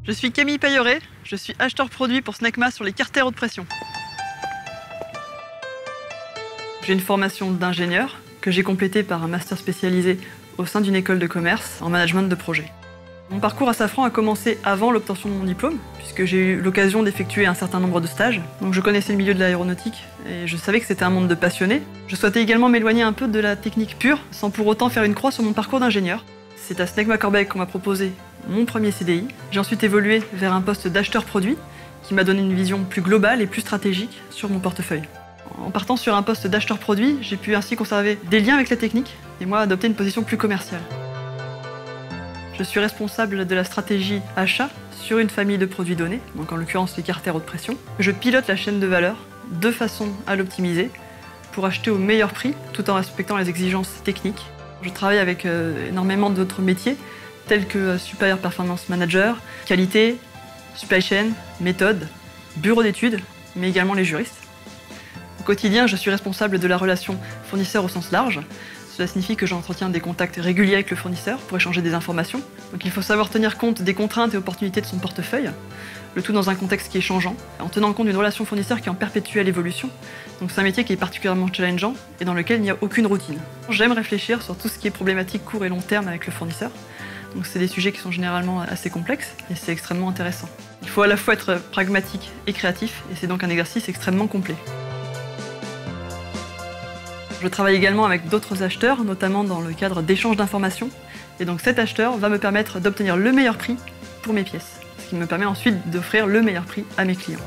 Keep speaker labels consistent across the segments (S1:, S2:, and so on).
S1: Je suis Camille Pailleret, je suis acheteur produit pour Snecma sur les carters haute pression. J'ai une formation d'ingénieur que j'ai complétée par un master spécialisé au sein d'une école de commerce en management de projet. Mon parcours à Safran a commencé avant l'obtention de mon diplôme, puisque j'ai eu l'occasion d'effectuer un certain nombre de stages. Donc je connaissais le milieu de l'aéronautique et je savais que c'était un monde de passionnés. Je souhaitais également m'éloigner un peu de la technique pure, sans pour autant faire une croix sur mon parcours d'ingénieur. C'est à Snecma Corbeil qu'on m'a proposé mon premier CDI. J'ai ensuite évolué vers un poste d'acheteur produit, qui m'a donné une vision plus globale et plus stratégique sur mon portefeuille. En partant sur un poste d'acheteur produit, j'ai pu ainsi conserver des liens avec la technique et moi adopter une position plus commerciale. Je suis responsable de la stratégie achat sur une famille de produits donnés, donc en l'occurrence les carters haute pression. Je pilote la chaîne de valeur de façon à l'optimiser pour acheter au meilleur prix tout en respectant les exigences techniques. Je travaille avec énormément d'autres métiers tels que Superior Performance Manager, qualité, supply chain, méthode, bureau d'études, mais également les juristes. Au quotidien, je suis responsable de la relation fournisseur au sens large. Cela signifie que j'entretiens des contacts réguliers avec le fournisseur pour échanger des informations. Donc il faut savoir tenir compte des contraintes et opportunités de son portefeuille, le tout dans un contexte qui est changeant, en tenant compte d'une relation fournisseur qui est en perpétuelle évolution. Donc c'est un métier qui est particulièrement challengeant et dans lequel il n'y a aucune routine. J'aime réfléchir sur tout ce qui est problématique court et long terme avec le fournisseur. Donc c'est des sujets qui sont généralement assez complexes et c'est extrêmement intéressant. Il faut à la fois être pragmatique et créatif et c'est donc un exercice extrêmement complet. Je travaille également avec d'autres acheteurs, notamment dans le cadre d'échanges d'informations. Et donc cet acheteur va me permettre d'obtenir le meilleur prix pour mes pièces, ce qui me permet ensuite d'offrir le meilleur prix à mes clients.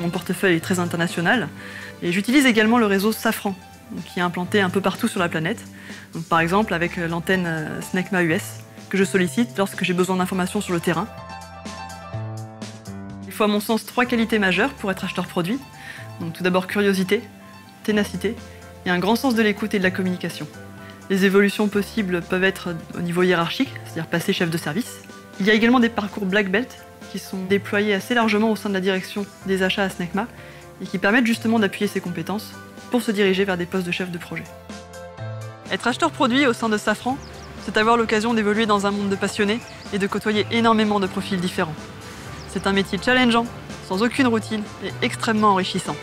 S1: Mon portefeuille est très international et j'utilise également le réseau Safran, qui est implanté un peu partout sur la planète. Donc, par exemple avec l'antenne Snecma US, que je sollicite lorsque j'ai besoin d'informations sur le terrain. Il faut à mon sens 3 qualités majeures pour être acheteur produit. Donc, tout d'abord curiosité, ténacité et un grand sens de l'écoute et de la communication. Les évolutions possibles peuvent être au niveau hiérarchique, c'est-à-dire passer chef de service. Il y a également des parcours Black Belt qui sont déployés assez largement au sein de la direction des achats à Snecma et qui permettent justement d'appuyer ses compétences pour se diriger vers des postes de chef de projet. Être acheteur produit au sein de Safran, c'est avoir l'occasion d'évoluer dans un monde de passionnés et de côtoyer énormément de profils différents. C'est un métier challengeant, sans aucune routine et extrêmement enrichissant.